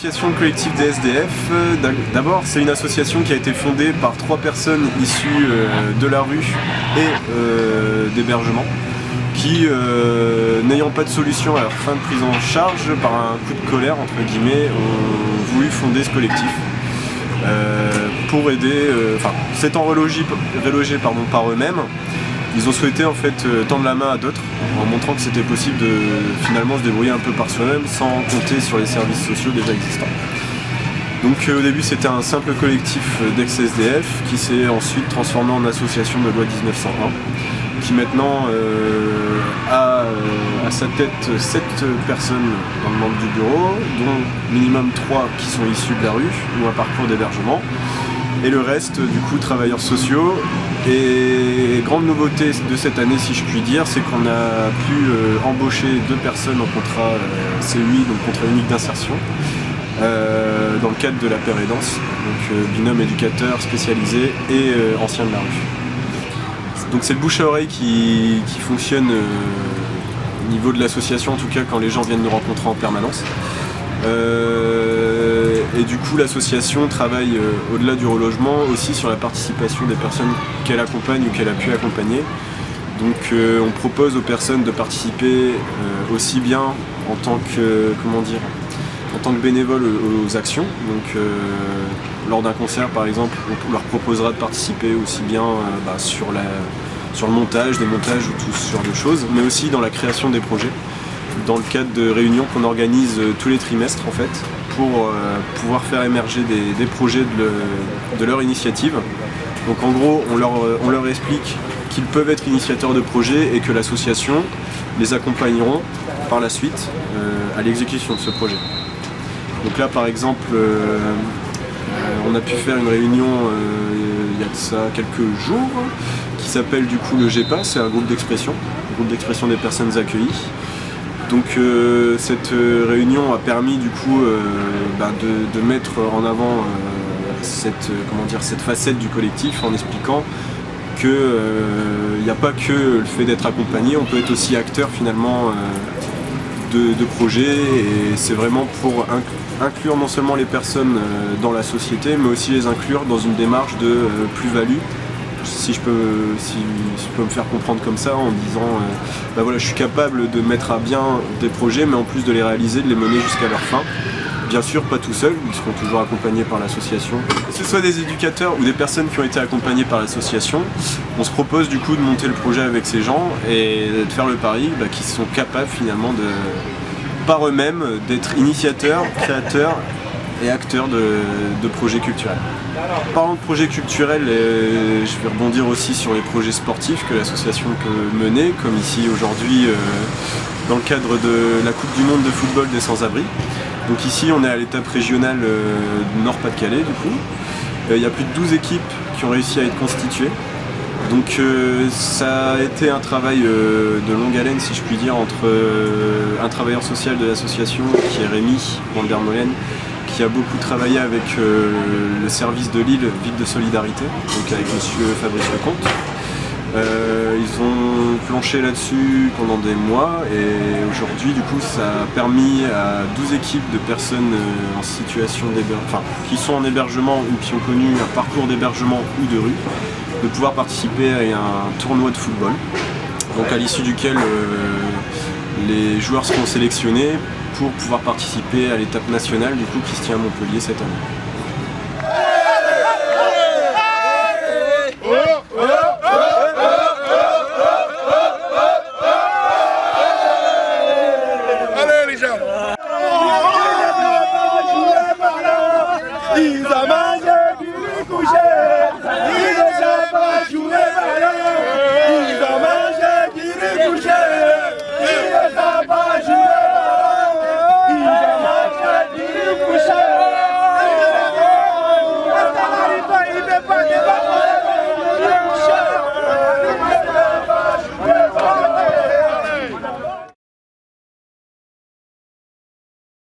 L'association collective des SDF, d'abord c'est une association qui a été fondée par 3 personnes issues de la rue et d'hébergement qui, n'ayant pas de solution à leur fin de prise en charge, par un coup de colère entre guillemets, ont voulu fonder ce collectif pour aider, s'étant relogés par eux-mêmes. Ils ont souhaité en fait tendre la main à d'autres en montrant que c'était possible de finalement se débrouiller un peu par soi-même sans compter sur les services sociaux déjà existants. Donc au début c'était un simple collectif d'ex-SDF qui s'est ensuite transformé en association de loi 1901 qui maintenant a à sa tête 7 personnes dans le membre du bureau, dont minimum 3 qui sont issus de la rue ou un parcours d'hébergement. Et le reste, du coup, travailleurs sociaux. Et grande nouveauté de cette année, si je puis dire, c'est qu'on a pu embaucher 2 personnes en contrat CUI, donc contrat unique d'insertion, dans le cadre de la paire aidance, donc binôme éducateur spécialisé et ancien de la rue. Donc c'est le bouche à oreille qui fonctionne au niveau de l'association, en tout cas quand les gens viennent nous rencontrer en permanence. Et du coup l'association travaille au-delà du relogement aussi sur la participation des personnes qu'elle accompagne ou qu'elle a pu accompagner. Donc on propose aux personnes de participer aussi bien en tant que, en tant que bénévole aux actions. Donc lors d'un concert par exemple, on leur proposera de participer aussi bien sur le montage, des montages ou tout ce genre de choses, mais aussi dans la création des projets, dans le cadre de réunions qu'on organise tous les trimestres en fait, pour pouvoir faire émerger des projets de leur initiative. Donc en gros, on leur explique qu'ils peuvent être initiateurs de projets et que l'association les accompagneront par la suite à l'exécution de ce projet. Donc là par exemple, on a pu faire une réunion il y a de ça quelques jours, qui s'appelle du coup le GEPA, c'est un groupe d'expression des personnes accueillies. Donc cette réunion a permis du coup de mettre en avant cette facette du collectif en expliquant qu'il n'y a pas que le fait d'être accompagné, on peut être aussi acteur finalement de projets, et c'est vraiment pour inclure non seulement les personnes dans la société mais aussi les inclure dans une démarche de plus-value. Si je peux me faire comprendre comme ça en disant je suis capable de mettre à bien des projets mais en plus de les réaliser, de les mener jusqu'à leur fin. Bien sûr pas tout seul, ils seront toujours accompagnés par l'association. Que ce soit des éducateurs ou des personnes qui ont été accompagnées par l'association, on se propose du coup de monter le projet avec ces gens et de faire le pari qu'ils sont capables finalement par eux-mêmes d'être initiateurs, créateurs et acteurs de projets culturels. Parlant de projets culturels, je vais rebondir aussi sur les projets sportifs que l'association peut mener, comme ici aujourd'hui dans le cadre de la Coupe du Monde de football des sans-abri. Donc ici on est à l'étape régionale Nord-Pas-de-Calais du coup. Il y a plus de 12 équipes qui ont réussi à être constituées. Donc ça a été un travail de longue haleine si je puis dire entre un travailleur social de l'association qui est Rémi Vandermolen, qui a beaucoup travaillé avec le service de Lille, Ville de Solidarité, donc avec monsieur Fabrice Lecomte. Ils ont planché là-dessus pendant des mois et aujourd'hui du coup ça a permis à 12 équipes de personnes en situation qui sont en hébergement ou qui ont connu un parcours d'hébergement ou de rue, de pouvoir participer à un tournoi de football, donc à l'issue duquel les joueurs seront sélectionnés pour pouvoir participer à l'étape nationale du coup qui se tient à Montpellier cette année.